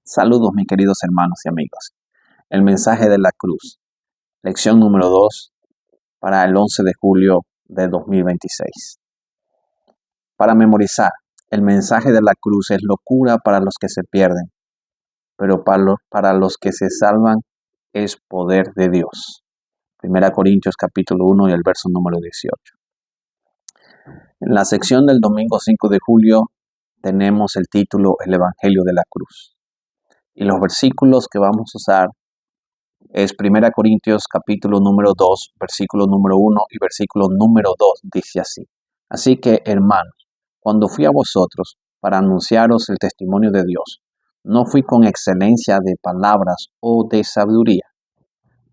Saludos mis queridos hermanos y amigos. El mensaje de la cruz. Lección número 2 para el 11 de julio de 2026. Para memorizar, el mensaje de la cruz es locura para los que se pierden, pero para los que se salvan es poder de Dios. 1 Corintios capítulo 1 y el verso número 18. En la sección del domingo 5 de julio tenemos el título El Evangelio de la Cruz. Y los versículos que vamos a usar es 1 Corintios capítulo número 2, versículo número 1 y versículo número 2, dice así. Así que, hermanos, cuando fui a vosotros para anunciaros el testimonio de Dios, no fui con excelencia de palabras o de sabiduría,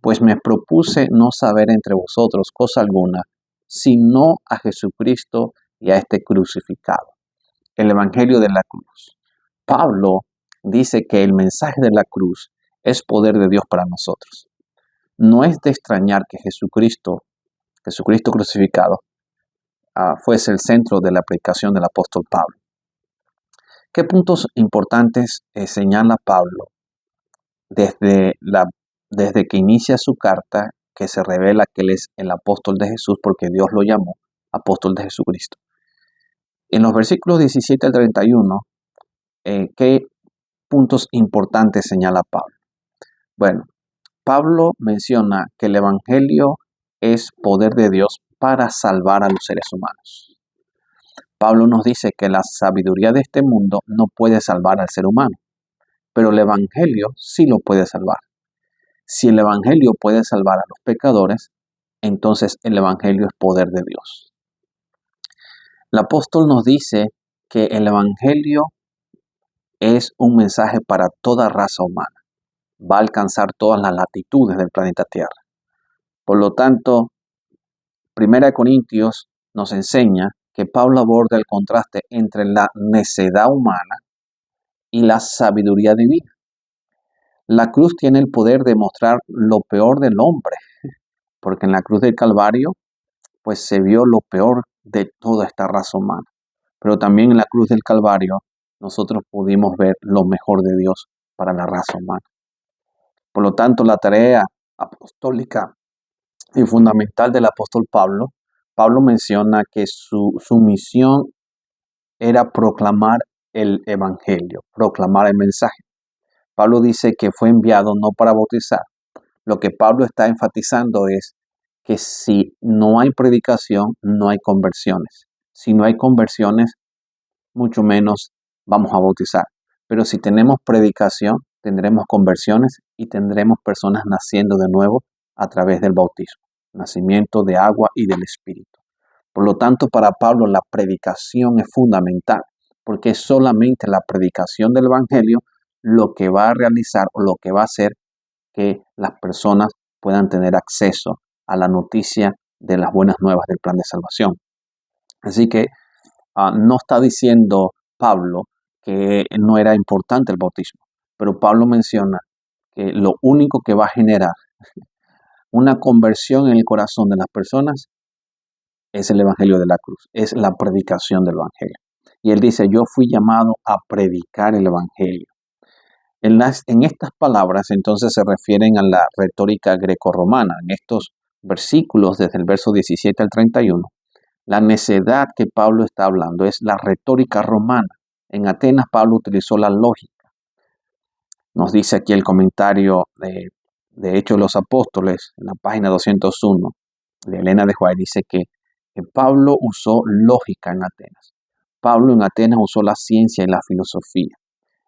pues me propuse no saber entre vosotros cosa alguna, sino a Jesucristo y a este crucificado. El Evangelio de la cruz. Pablo dice que el mensaje de la cruz es poder de Dios para nosotros. No es de extrañar que Jesucristo crucificado, fuese el centro de la predicación del apóstol Pablo. ¿Qué puntos importantes señala Pablo desde que inicia su carta, que se revela que él es el apóstol de Jesús porque Dios lo llamó apóstol de Jesucristo? En los versículos 17 al 31, ¿qué puntos importantes señala Pablo? Bueno, Pablo menciona que el Evangelio es poder de Dios para salvar a los seres humanos. Pablo nos dice que la sabiduría de este mundo no puede salvar al ser humano, pero el Evangelio sí lo puede salvar. Si el Evangelio puede salvar a los pecadores, entonces el Evangelio es poder de Dios. El apóstol nos dice que el Evangelio es un mensaje para toda raza humana. Va a alcanzar todas las latitudes del planeta Tierra. Por lo tanto, 1 Corintios nos enseña que Pablo aborda el contraste entre la necedad humana y la sabiduría divina. La cruz tiene el poder de mostrar lo peor del hombre, porque en la cruz del Calvario pues se vio lo peor de toda esta raza humana. Pero también en la cruz del Calvario nosotros pudimos ver lo mejor de Dios para la raza humana. Por lo tanto, la tarea apostólica y fundamental del apóstol Pablo menciona que su misión era proclamar el Evangelio, proclamar el mensaje. Pablo dice que fue enviado no para bautizar. Lo que Pablo está enfatizando es que si no hay predicación, no hay conversiones. Si no hay conversiones, mucho menos vamos a bautizar. Pero si tenemos predicación, tendremos conversiones y tendremos personas naciendo de nuevo a través del bautismo, nacimiento de agua y del Espíritu. Por lo tanto, para Pablo la predicación es fundamental, porque es solamente la predicación del Evangelio lo que va a realizar o lo que va a hacer que las personas puedan tener acceso a la noticia de las buenas nuevas del plan de salvación. Así que no está diciendo Pablo que no era importante el bautismo, pero Pablo menciona que lo único que va a generar una conversión en el corazón de las personas es el Evangelio de la cruz, es la predicación del Evangelio. Y él dice, yo fui llamado a predicar el Evangelio. En estas palabras entonces se refieren a la retórica grecorromana. En estos versículos, desde el verso 17 al 31, la necedad que Pablo está hablando es la retórica romana. En Atenas Pablo utilizó la lógica. Nos dice aquí el comentario de Hechos de los Apóstoles, en la página 201, de Elena de White, dice que Pablo usó lógica en Atenas. Pablo en Atenas usó la ciencia y la filosofía.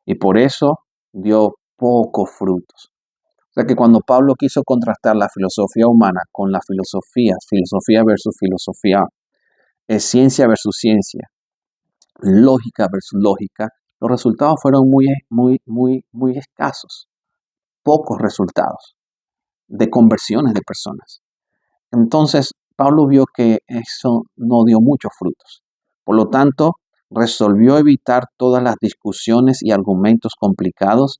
Y por eso dio pocos frutos. O sea que cuando Pablo quiso contrastar la filosofía humana con la filosofía versus filosofía, ciencia versus ciencia, lógica versus lógica, los resultados fueron muy escasos. Pocos resultados de conversiones de personas. Entonces, Pablo vio que eso no dio muchos frutos. Por lo tanto, resolvió evitar todas las discusiones y argumentos complicados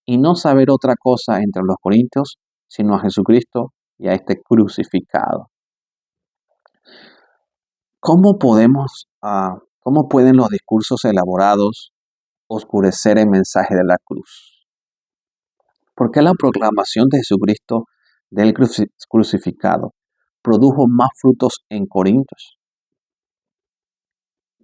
y no saber otra cosa entre los corintios, sino a Jesucristo y a este crucificado. ¿Cómo pueden los discursos elaborados oscurecer el mensaje de la cruz? ¿Por qué la proclamación de Jesucristo del crucificado produjo más frutos en Corintios?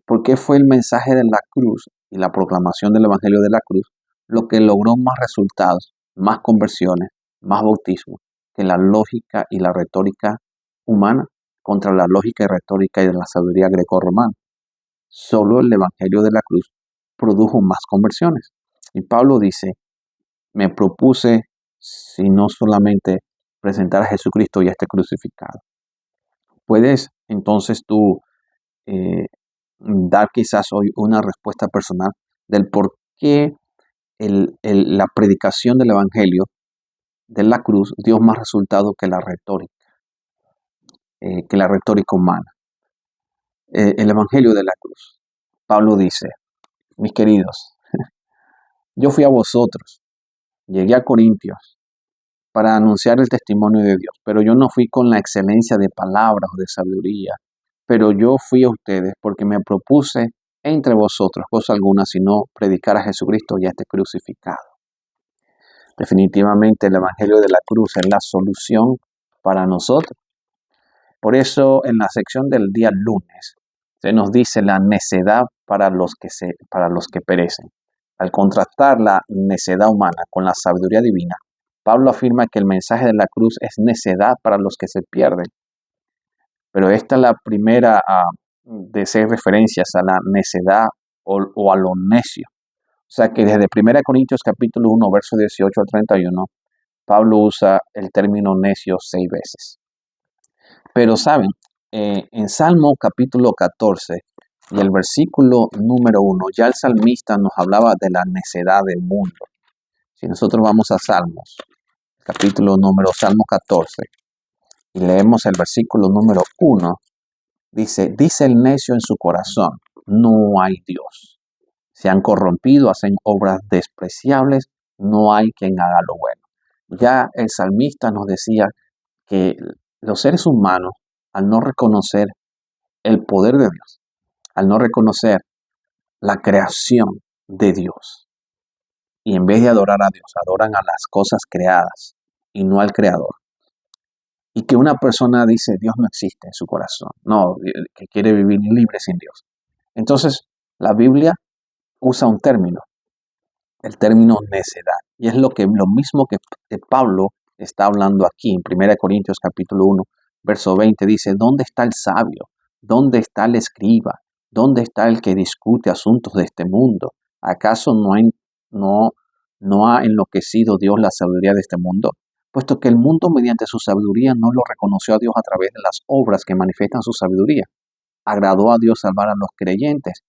¿Por qué fue el mensaje de la cruz y la proclamación del Evangelio de la cruz lo que logró más resultados, más conversiones, más bautismos que la lógica y la retórica humana contra la lógica y retórica y de la sabiduría greco-romana? Solo el Evangelio de la cruz produjo más conversiones. Y Pablo dice, me propuse, si no solamente presentar a Jesucristo y a este crucificado. Puedes entonces tú dar quizás hoy una respuesta personal del por qué la predicación del Evangelio de la cruz dio más resultado que la retórica humana. El Evangelio de la cruz. Pablo dice, mis queridos, yo fui a vosotros, llegué a Corintios para anunciar el testimonio de Dios, pero yo no fui con la excelencia de palabras o de sabiduría, pero yo fui a ustedes porque me propuse entre vosotros, cosa alguna, sino predicar a Jesucristo y a este crucificado. Definitivamente el Evangelio de la cruz es la solución para nosotros. Por eso en la sección del día lunes se nos dice la necedad para los que perecen. Al contrastar la necedad humana con la sabiduría divina, Pablo afirma que el mensaje de la cruz es necedad para los que se pierden. Pero esta es la primera de seis referencias a la necedad o a lo necio. O sea que desde 1 Corintios capítulo 1, verso 18 al 31, Pablo usa el término necio 6 veces. Pero saben, en Salmo capítulo 14 y el versículo número 1, ya el salmista nos hablaba de la necedad del mundo. Si nosotros vamos a Salmos, Salmo 14, y leemos el versículo número 1, dice el necio en su corazón, no hay Dios. Se han corrompido, hacen obras despreciables, no hay quien haga lo bueno. Ya el salmista nos decía que los seres humanos, al no reconocer el poder de Dios, al no reconocer la creación de Dios, y en vez de adorar a Dios, adoran a las cosas creadas y no al Creador. Y que una persona dice, Dios no existe en su corazón, no, que quiere vivir libre sin Dios. Entonces, la Biblia usa un término, el término necedad. Y es lo mismo que Pablo está hablando aquí en 1 Corintios capítulo 1, verso 20. Dice, ¿dónde está el sabio? ¿Dónde está el escriba? ¿Dónde está el que discute asuntos de este mundo? ¿Acaso no ha enloquecido Dios la sabiduría de este mundo? Puesto que el mundo mediante su sabiduría no lo reconoció a Dios a través de las obras que manifiestan su sabiduría. Agradó a Dios salvar a los creyentes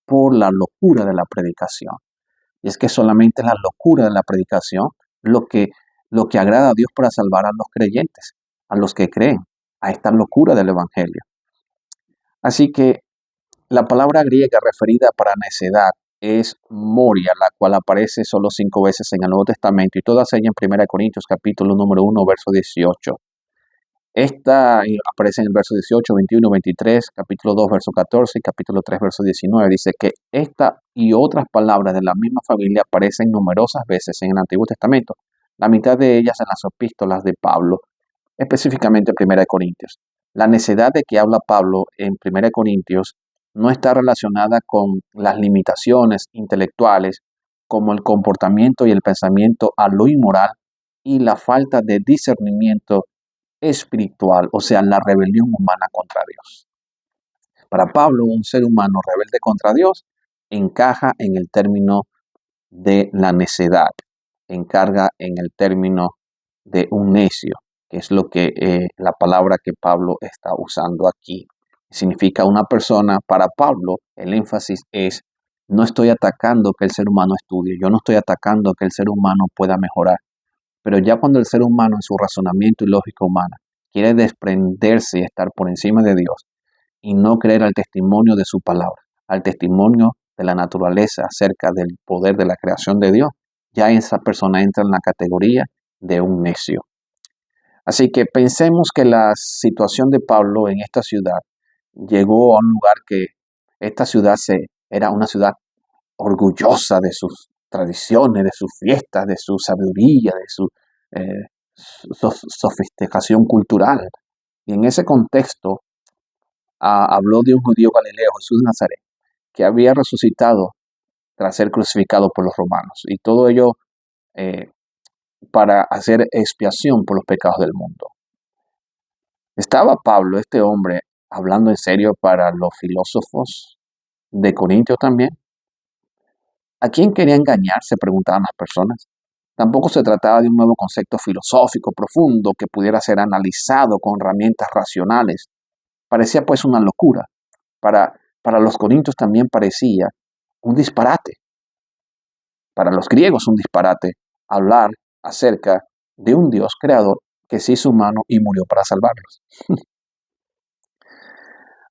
por la locura de la predicación. Y es que solamente la locura de la predicación lo que agrada a Dios para salvar a los creyentes, a los que creen, a esta locura del Evangelio. Así que la palabra griega referida para necedad es moria, la cual aparece solo 5 veces en el Nuevo Testamento y todas ellas en 1 Corintios capítulo número 1, verso 18. Esta aparece en el verso 18, 21, 23, capítulo 2, verso 14 y capítulo 3, verso 19. Dice que esta y otras palabras de la misma familia aparecen numerosas veces en el Antiguo Testamento, la mitad de ellas en las epístolas de Pablo, específicamente en 1 Corintios. La necedad de que habla Pablo en 1 Corintios no está relacionada con las limitaciones intelectuales como el comportamiento y el pensamiento a lo inmoral y la falta de discernimiento espiritual, o sea, la rebelión humana contra Dios. Para Pablo, un ser humano rebelde contra Dios encaja en el término de la necedad, encarga en el término de un necio, que es lo que la palabra que Pablo está usando aquí. Significa una persona. Para Pablo, el énfasis es, no estoy atacando que el ser humano estudie, yo no estoy atacando que el ser humano pueda mejorar, pero ya cuando el ser humano en su razonamiento y lógica humana quiere desprenderse y estar por encima de Dios y no creer al testimonio de su palabra, al testimonio de la naturaleza acerca del poder de la creación de Dios, ya esa persona entra en la categoría de un necio. Así que pensemos que la situación de Pablo en esta ciudad llegó a un lugar que esta ciudad era una ciudad orgullosa de sus tradiciones, de sus fiestas, de su sabiduría, de su sofisticación cultural. Y en ese contexto habló de un judío galileo, Jesús de Nazaret, que había resucitado tras ser crucificado por los romanos. Y todo ello para hacer expiación por los pecados del mundo. ¿Estaba Pablo, este hombre, hablando en serio para los filósofos de Corintio también? ¿A quién quería engañar?, se preguntaban las personas. Tampoco se trataba de un nuevo concepto filosófico profundo que pudiera ser analizado con herramientas racionales. Parecía pues una locura. Para los corintios también parecía un disparate. Para los griegos un disparate hablar acerca de un Dios creador que se hizo humano y murió para salvarlos.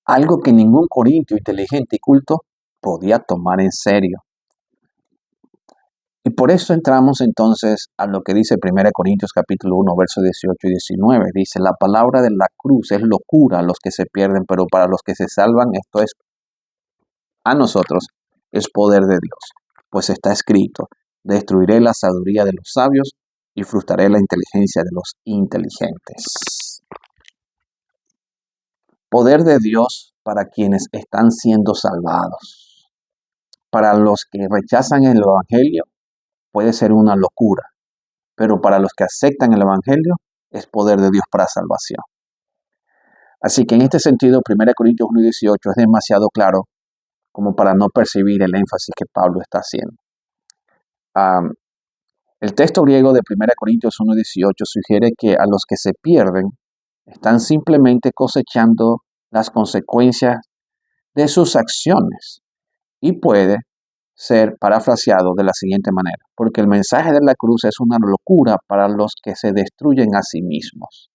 Algo que ningún corintio inteligente y culto podía tomar en serio. Y por eso entramos entonces a lo que dice 1 Corintios capítulo 1, versos 18 y 19. Dice, la palabra de la cruz es locura a los que se pierden, pero para los que se salvan, esto es a nosotros, es poder de Dios. Pues está escrito, destruiré la sabiduría de los sabios y frustraré la inteligencia de los inteligentes. Poder de Dios para quienes están siendo salvados. Para los que rechazan el Evangelio, puede ser una locura, pero para los que aceptan el Evangelio, es poder de Dios para salvación. Así que en este sentido, 1 Corintios 1:18 es demasiado claro como para no percibir el énfasis que Pablo está haciendo. El texto griego de 1 Corintios 1:18 sugiere que a los que se pierden están simplemente cosechando las consecuencias de sus acciones y puede ser parafraseado de la siguiente manera, porque el mensaje de la cruz es una locura para los que se destruyen a sí mismos.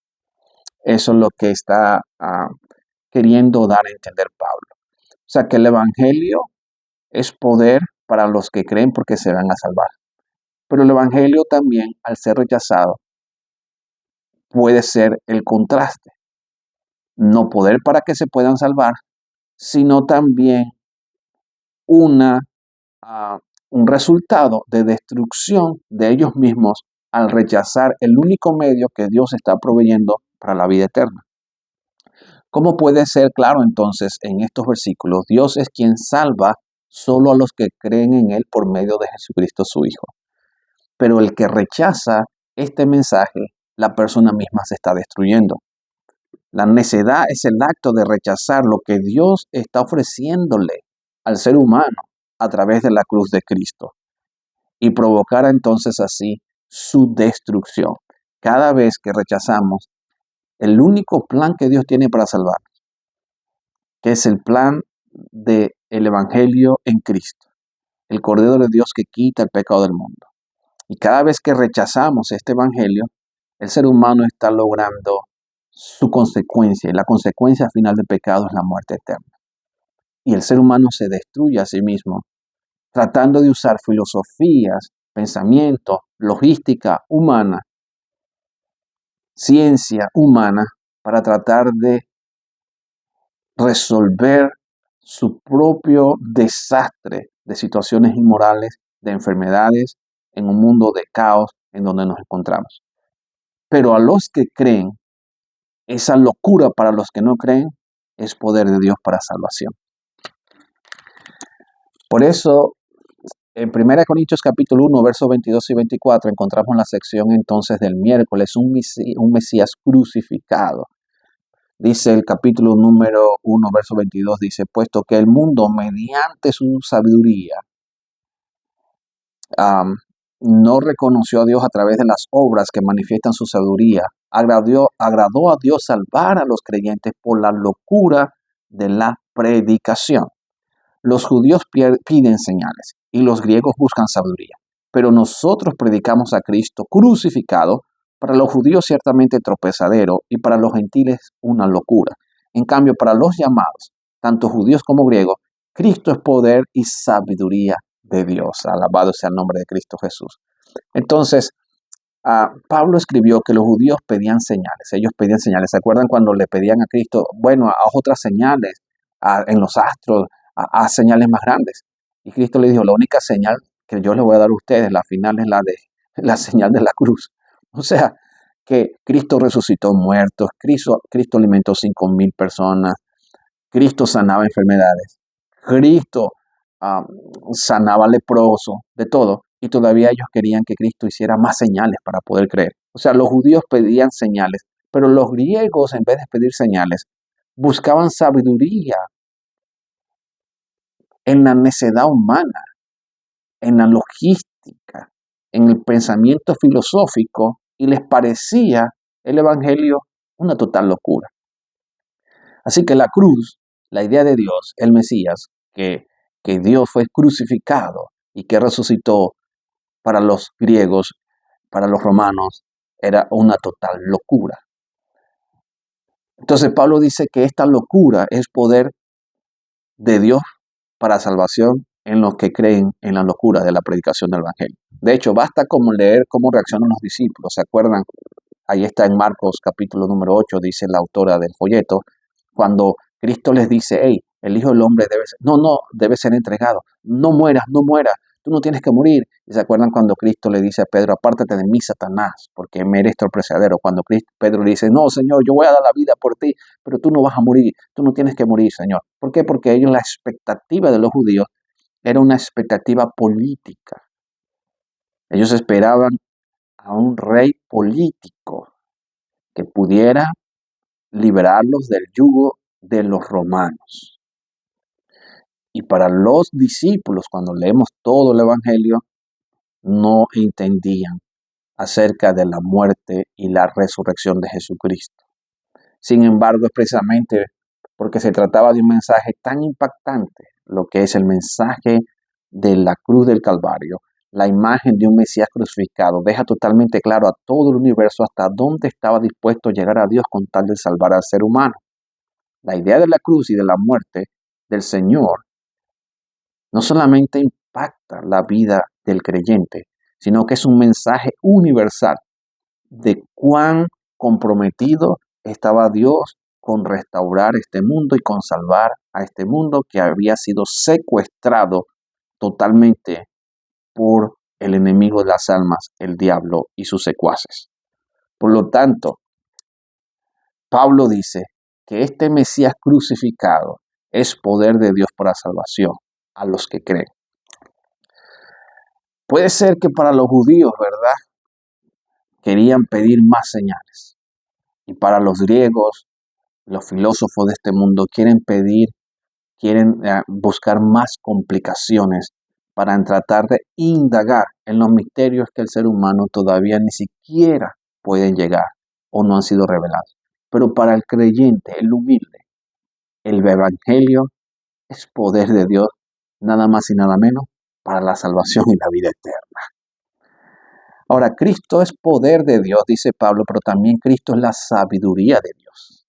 Eso es lo que está queriendo dar a entender Pablo. O sea, que el Evangelio es poder para los que creen porque se van a salvar. Pero el Evangelio también, al ser rechazado, puede ser el contraste. No poder para que se puedan salvar, sino también un resultado de destrucción de ellos mismos al rechazar el único medio que Dios está proveyendo para la vida eterna. ¿Cómo puede ser claro entonces en estos versículos? Dios es quien salva solo a los que creen en Él por medio de Jesucristo su Hijo. Pero el que rechaza este mensaje, la persona misma se está destruyendo. La necedad es el acto de rechazar lo que Dios está ofreciéndole al ser humano a través de la cruz de Cristo y provocar entonces así su destrucción. Cada vez que rechazamos el único plan que Dios tiene para salvarnos, que es el plan del Evangelio en Cristo, el Cordero de Dios que quita el pecado del mundo. Y cada vez que rechazamos este Evangelio, el ser humano está logrando su consecuencia, y la consecuencia final del pecado es la muerte eterna. Y el ser humano se destruye a sí mismo, tratando de usar filosofías, pensamientos, logística humana, ciencia humana, para tratar de resolver su propio desastre de situaciones inmorales, de enfermedades, en un mundo de caos en donde nos encontramos. Pero a los que creen, esa locura para los que no creen es poder de Dios para salvación. Por eso, en 1 Corintios capítulo 1, versos 22 y 24, encontramos en la sección entonces del miércoles un Mesías crucificado. Dice el capítulo número 1, verso 22, dice, puesto que el mundo mediante su sabiduría no reconoció a Dios a través de las obras que manifiestan su sabiduría, agradó a Dios salvar a los creyentes por la locura de la predicación. Los judíos piden señales y los griegos buscan sabiduría, pero nosotros predicamos a Cristo crucificado, para los judíos ciertamente tropezadero y para los gentiles una locura. En cambio, para los llamados, tanto judíos como griegos, Cristo es poder y sabiduría de Dios. Alabado sea el nombre de Cristo Jesús. Entonces, Pablo escribió que los judíos pedían señales. Ellos pedían señales. ¿Se acuerdan cuando le pedían a Cristo, bueno, haz otras señales en los astros, haz señales más grandes? Y Cristo le dijo, la única señal que yo les voy a dar a ustedes, la final es la de la señal de la cruz. O sea, que Cristo resucitó muertos, Cristo alimentó 5,000 personas, Cristo sanaba enfermedades, Cristo ah, sanaba leprosos, de todo, y todavía ellos querían que Cristo hiciera más señales para poder creer. O sea, los judíos pedían señales, pero los griegos, en vez de pedir señales, buscaban sabiduría en la necedad humana, en la logística, en el pensamiento filosófico, y les parecía el Evangelio una total locura. Así que la cruz, la idea de Dios, el Mesías, que Dios fue crucificado y que resucitó para los griegos, para los romanos, era una total locura. Entonces Pablo dice que esta locura es poder de Dios para salvación en los que creen en la locura de la predicación del Evangelio. De hecho, basta como leer cómo reaccionan los discípulos. ¿Se acuerdan? Ahí está en Marcos capítulo número 8, dice la autora del folleto, cuando Cristo les dice, hey, el Hijo del Hombre debe ser entregado. No mueras, no mueras, tú no tienes que morir. ¿Y se acuerdan cuando Cristo le dice a Pedro, apártate de mí, Satanás, porque me eres torpecedero? Cuando Pedro le dice, no, Señor, yo voy a dar la vida por ti, pero tú no vas a morir, tú no tienes que morir, Señor. ¿Por qué? Porque ellos, la expectativa de los judíos era una expectativa política. Ellos esperaban a un rey político que pudiera liberarlos del yugo de los romanos. Y para los discípulos, cuando leemos todo el Evangelio, no entendían acerca de la muerte y la resurrección de Jesucristo. Sin embargo, es precisamente porque se trataba de un mensaje tan impactante, lo que es el mensaje de la cruz del Calvario, la imagen de un Mesías crucificado, deja totalmente claro a todo el universo hasta dónde estaba dispuesto a llegar a Dios con tal de salvar al ser humano. La idea de la cruz y de la muerte del Señor no solamente impacta la vida del creyente, sino que es un mensaje universal de cuán comprometido estaba Dios con restaurar este mundo y con salvar a este mundo que había sido secuestrado totalmente por el enemigo de las almas, el diablo y sus secuaces. Por lo tanto, Pablo dice que este Mesías crucificado es poder de Dios para salvación a los que creen. Puede ser que para los judíos, ¿verdad?, querían pedir más señales. Y para los griegos, los filósofos de este mundo quieren buscar más complicaciones para tratar de indagar en los misterios que el ser humano todavía ni siquiera puede llegar o no han sido revelados. Pero para el creyente, el humilde, el evangelio es poder de Dios, nada más y nada menos, para la salvación y la vida eterna. Ahora, Cristo es poder de Dios, dice Pablo, pero también Cristo es la sabiduría de Dios.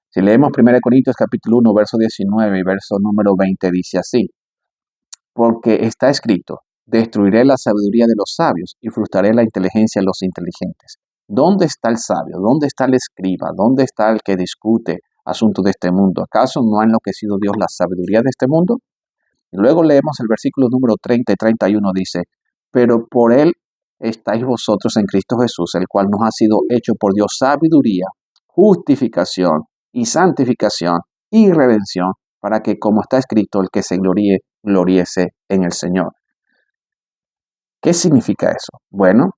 Si leemos 1 Corintios capítulo 1, verso 19 y verso número 20, dice así: porque está escrito, destruiré la sabiduría de los sabios y frustraré la inteligencia de los inteligentes. ¿Dónde está el sabio? ¿Dónde está el escriba? ¿Dónde está el que discute asuntos de este mundo? ¿Acaso no ha enloquecido Dios la sabiduría de este mundo? Y luego leemos el versículo número 30 y 31, dice, pero por él estáis vosotros en Cristo Jesús, el cual nos ha sido hecho por Dios sabiduría, justificación y santificación y redención, para que, como está escrito, el que se gloríe, gloriese en el Señor. ¿Qué significa eso? Bueno,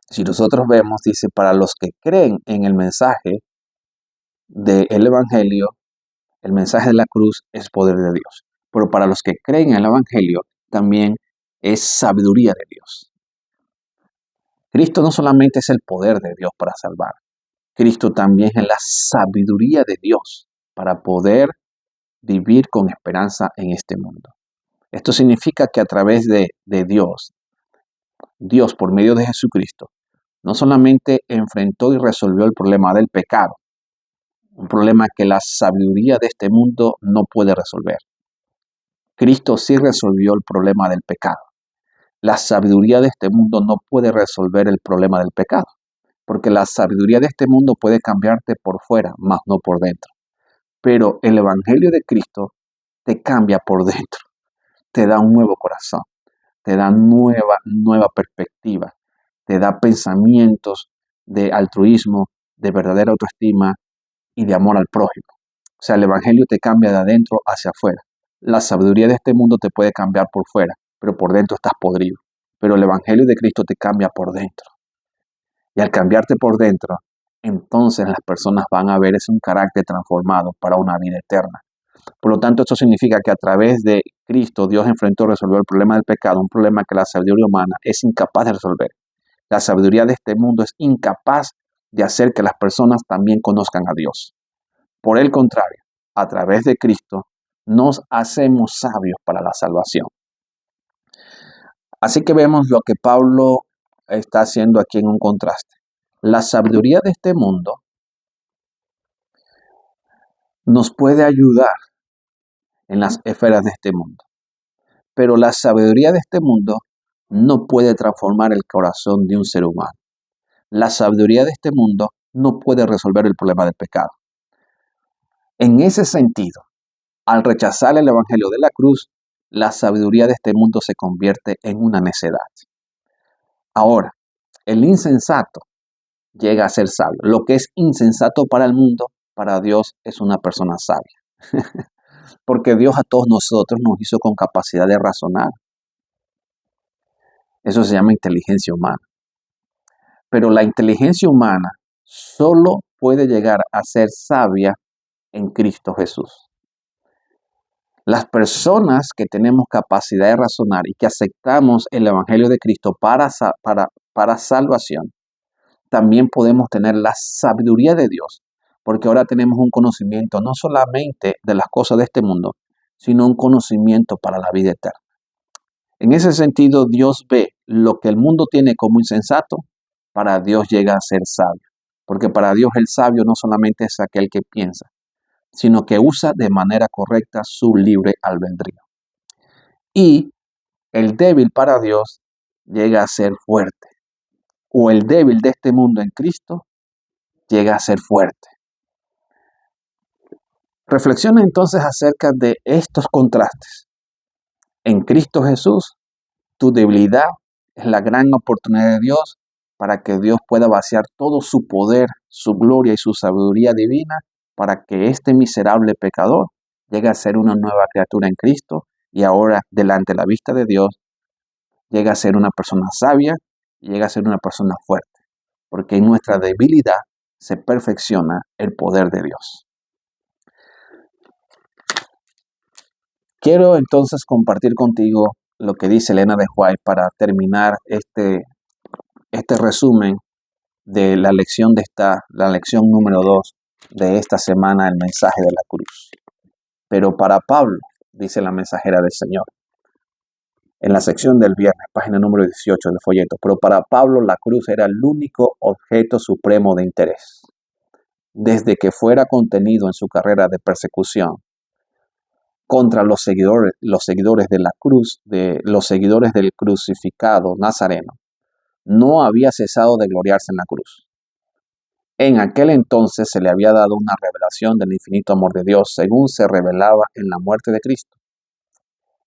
si nosotros vemos, dice, para los que creen en el mensaje del Evangelio, el mensaje de la cruz es poder de Dios. Pero para los que creen en el Evangelio, también es sabiduría de Dios. Cristo no solamente es el poder de Dios para salvar, Cristo también es la sabiduría de Dios para poder vivir con esperanza en este mundo. Esto significa que a través de Dios, Dios por medio de Jesucristo, no solamente enfrentó y resolvió el problema del pecado, un problema que la sabiduría de este mundo no puede resolver. Cristo sí resolvió el problema del pecado. La sabiduría de este mundo no puede resolver el problema del pecado, porque la sabiduría de este mundo puede cambiarte por fuera, mas no por dentro. Pero el Evangelio de Cristo te cambia por dentro, te da un nuevo corazón, te da nueva perspectiva, te da pensamientos de altruismo, de verdadera autoestima y de amor al prójimo. O sea, el Evangelio te cambia de adentro hacia afuera. La sabiduría de este mundo te puede cambiar por fuera, pero por dentro estás podrido. Pero el Evangelio de Cristo te cambia por dentro. Y al cambiarte por dentro, entonces las personas van a ver es un carácter transformado para una vida eterna. Por lo tanto, esto significa que a través de Cristo Dios enfrentó y resolvió el problema del pecado, un problema que la sabiduría humana es incapaz de resolver. La sabiduría de este mundo es incapaz de hacer que las personas también conozcan a Dios. Por el contrario, a través de Cristo nos hacemos sabios para la salvación. Así que vemos lo que Pablo está haciendo aquí en un contraste. La sabiduría de este mundo nos puede ayudar en las esferas de este mundo, pero la sabiduría de este mundo no puede transformar el corazón de un ser humano. La sabiduría de este mundo no puede resolver el problema del pecado. En ese sentido, al rechazar el evangelio de la cruz, la sabiduría de este mundo se convierte en una necedad. Ahora, el insensato llega a ser sabio. Lo que es insensato para el mundo, para Dios es una persona sabia. Porque Dios a todos nosotros nos hizo con capacidad de razonar. Eso se llama inteligencia humana. Pero la inteligencia humana solo puede llegar a ser sabia en Cristo Jesús. Las personas que tenemos capacidad de razonar y que aceptamos el Evangelio de Cristo para salvación, también podemos tener la sabiduría de Dios, porque ahora tenemos un conocimiento no solamente de las cosas de este mundo, sino un conocimiento para la vida eterna. En ese sentido, Dios ve lo que el mundo tiene como insensato, para Dios llega a ser sabio, porque para Dios el sabio no solamente es aquel que piensa, sino que usa de manera correcta su libre albedrío. Y el débil para Dios llega a ser fuerte, o el débil de este mundo en Cristo llega a ser fuerte. Reflexiona entonces acerca de estos contrastes. En Cristo Jesús, tu debilidad es la gran oportunidad de Dios para que Dios pueda vaciar todo su poder, su gloria y su sabiduría divina para que este miserable pecador llegue a ser una nueva criatura en Cristo y ahora delante de la vista de Dios llegue a ser una persona sabia y llegue a ser una persona fuerte, porque en nuestra debilidad se perfecciona el poder de Dios. Quiero entonces compartir contigo lo que dice Elena de White para terminar este resumen de la lección la lección número 2 de esta semana, el mensaje de la cruz. Pero para Pablo, dice la mensajera del Señor, en la sección del viernes, página número 18 del folleto, pero para Pablo la cruz era el único objeto supremo de interés. Desde que fuera contenido en su carrera de persecución contra los seguidores de la cruz, de los seguidores del crucificado nazareno, no había cesado de gloriarse en la cruz. En aquel entonces se le había dado una revelación del infinito amor de Dios, según se revelaba en la muerte de Cristo.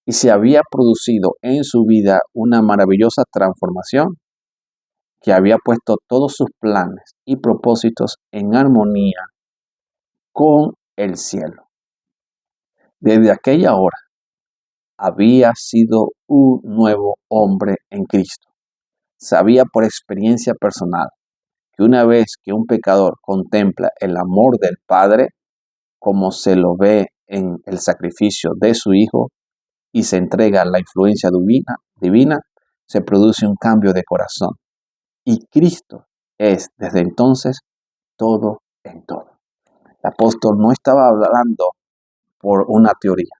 Y se había producido en su vida una maravillosa transformación que había puesto todos sus planes y propósitos en armonía con el cielo. Desde aquella hora había sido un nuevo hombre en Cristo. Sabía por experiencia personal que una vez que un pecador contempla el amor del Padre, como se lo ve en el sacrificio de su Hijo, y se entrega a la influencia divina, se produce un cambio de corazón. Y Cristo es desde entonces todo en todo. El apóstol no estaba hablando por una teoría.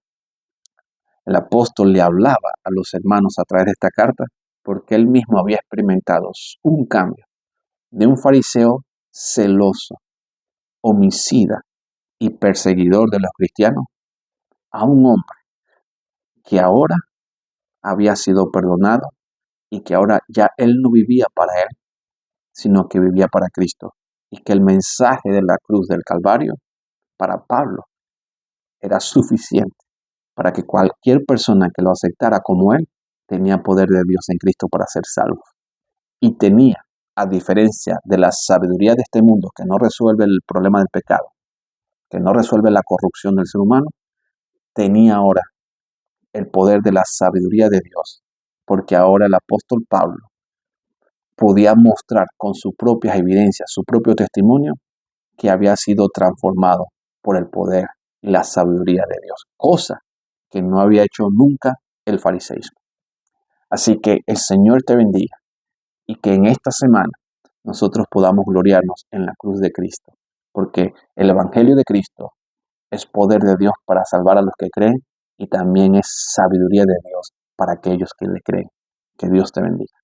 El apóstol le hablaba a los hermanos a través de esta carta porque él mismo había experimentado un cambio de un fariseo celoso, homicida y perseguidor de los cristianos a un hombre que ahora había sido perdonado y que ahora ya él no vivía para él, sino que vivía para Cristo. Y que el mensaje de la cruz del Calvario para Pablo era suficiente para que cualquier persona que lo aceptara como él tenía poder de Dios en Cristo para ser salvos. Y tenía, a diferencia de la sabiduría de este mundo que no resuelve el problema del pecado, que no resuelve la corrupción del ser humano, tenía ahora el poder de la sabiduría de Dios, porque ahora el apóstol Pablo podía mostrar con sus propias evidencias, su propio testimonio, que había sido transformado por el poder y la sabiduría de Dios, cosa que no había hecho nunca el fariseísmo. Así que el Señor te bendiga y que en esta semana nosotros podamos gloriarnos en la cruz de Cristo, porque el Evangelio de Cristo es poder de Dios para salvar a los que creen y también es sabiduría de Dios para aquellos que le creen. Que Dios te bendiga.